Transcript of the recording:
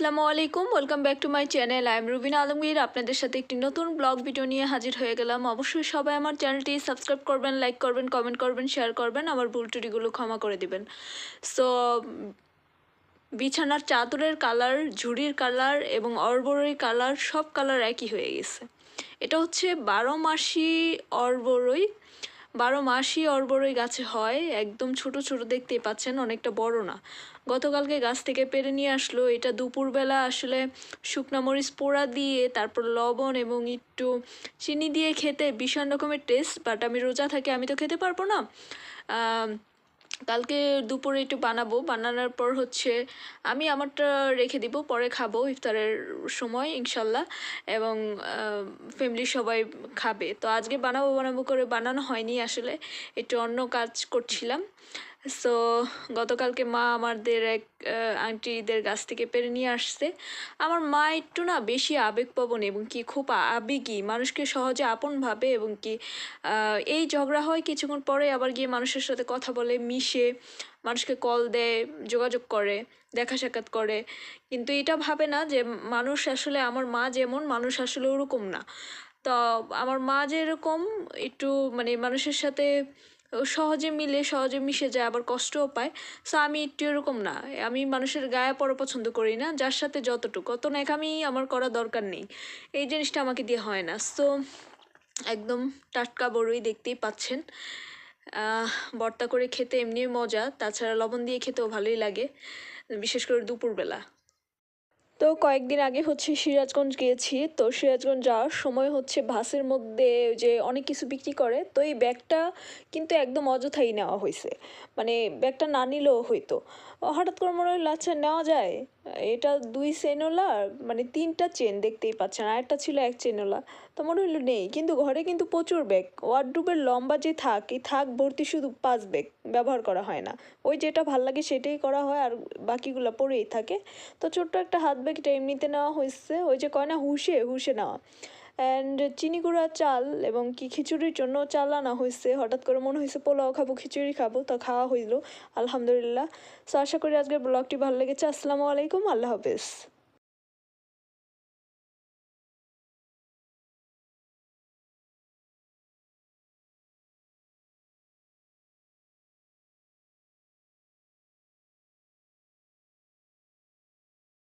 আসসালামু আলাইকুম, welcome back to my channel. I am Rubina Alamgir. আপনাদের সাথে একটি নতুন ব্লগ ভিডিও নিয়ে হাজির হয়ে গেলাম। অবশ্যই সবাই আমার চ্যানেলটি সাবস্ক্রাইব করবেন, লাইক করবেন, কমেন্ট করবেন, শেয়ার করবেন, আমার ভুল ত্রুটিগুলো ক্ষমা করে দিবেন। সো বিছানার চাদরের কালার, ঝুড়ির কালার এবং অর্বরই কালার, সব কালার একই হয়ে গেছে। এটা হচ্ছে 12 মাসি অর্বরই। 12 মাসই অর্বরই গাছে হয়, একদম ছোট ছোট দেখতেই পাচ্ছেন, অনেকটা বড় না। গতকালকে গাছ থেকে পেড়ে নিয়ে আসলো। এটা দুপুরবেলা আসলে শুকনো মরিচ পোড়া দিয়ে তারপর লবণ এবং একটু চিনি দিয়ে খেতে ভীষণ রকমের টেস্ট, বাট আমি রোজা থাকি, আমি তো খেতে পারবো না। কালকে দুপুরে একটু বানাবো, বানানোর পর হচ্ছে আমি আমারটা রেখে দিব, পরে খাবো ইফতারের সময় ইনশাল্লাহ, এবং ফ্যামিলি সবাই খাবে। তো আজকে বানাবো বানাবো করে বানানো হয়নি, আসলে একটু অন্য কাজ করছিলাম। সো গতকালকে মা আমাদের এক আন্টিদের গাছ থেকে পেরে নিয়ে আসছে। আমার মা একটু না বেশি আবেগপ্রবণ এবং কি খুব আবেগী, মানুষকে সহজে আপন ভাবে এবং কি এই ঝগড়া হয় কিছুক্ষণ পরে আবার গিয়ে মানুষের সাথে কথা বলে, মিশে, মানুষকে কল দেয়, যোগাযোগ করে, দেখা সাক্ষাৎ করে। কিন্তু এটা ভাবে না যে মানুষ আসলে, আমার মা যেমন, মানুষ আসলে ওরকম না। তো আমার মা যেরকম একটু মানে মানুষের সাথে সহজে মিলে, সহজে মিশে যায়, আবার কষ্টও পায়। সো আমি একটু এরকম না, আমি মানুষের গায়ে পড়া পছন্দ করি না, যার সাথে যতটুকু অত ন্যাকামি আমার করা দরকার নেই, এই জিনিসটা আমাকে দিয়ে হয় না। সো একদম টাটকা বড়ই দেখতেই পাচ্ছেন। ভর্তা করে খেতে এমনি মজা, তাছাড়া লবণ দিয়ে খেতেও ভালোই লাগে, বিশেষ করে দুপুরবেলা। তো কয়েকদিন আগে হচ্ছে সিরাজগঞ্জ গিয়েছি। তো সিরাজগঞ্জ যাওয়ার সময় হচ্ছে বাসের মধ্যে যে অনেক কিছু বিক্রি করে, তো এই ব্যাগটা কিন্তু একদম অযথাই নেওয়া হয়েছে। মানে ব্যাগটা না নিলেও হইতো। হঠাৎ করে মনে হলো আচ্ছা নেওয়া যায়। এটা 2 চেনওয়ালা, মানে 3টা চেন দেখতেই পাচ্ছেন, আর একটা ছিল 1 চেনওয়ালা। তো মনে হলো নেই, কিন্তু ঘরে কিন্তু প্রচুর ব্যাগ, ওয়ার্ডরোবের লম্বা যে থাক, এই থাক ভর্তি শুধু 5 ব্যাগ, ব্যবহার করা হয় না। ওই যেটা ভাল লাগে সেটাই করা হয়, আর বাকিগুলো পড়েই থাকে। তো ছোট্ট একটা হাত ব্যাগটা এমনিতে নেওয়া হয়েছে, ওই যে কয় না হুশে হুশে নেওয়া। অ্যান্ড চিনি গুঁড়া চাল এবং কি খিচুড়ির জন্য চাল আনা হয়েছে। হঠাৎ করে মনে হয়েছে পোলাও খাবো, খিচুড়ি খাবো, তো খাওয়া হইলো আলহামদুলিল্লাহ। সো আশা করি আজকের ব্লগটি ভালো লেগেছে। আসসালামু আলাইকুম, আল্লাহ হাফেজ।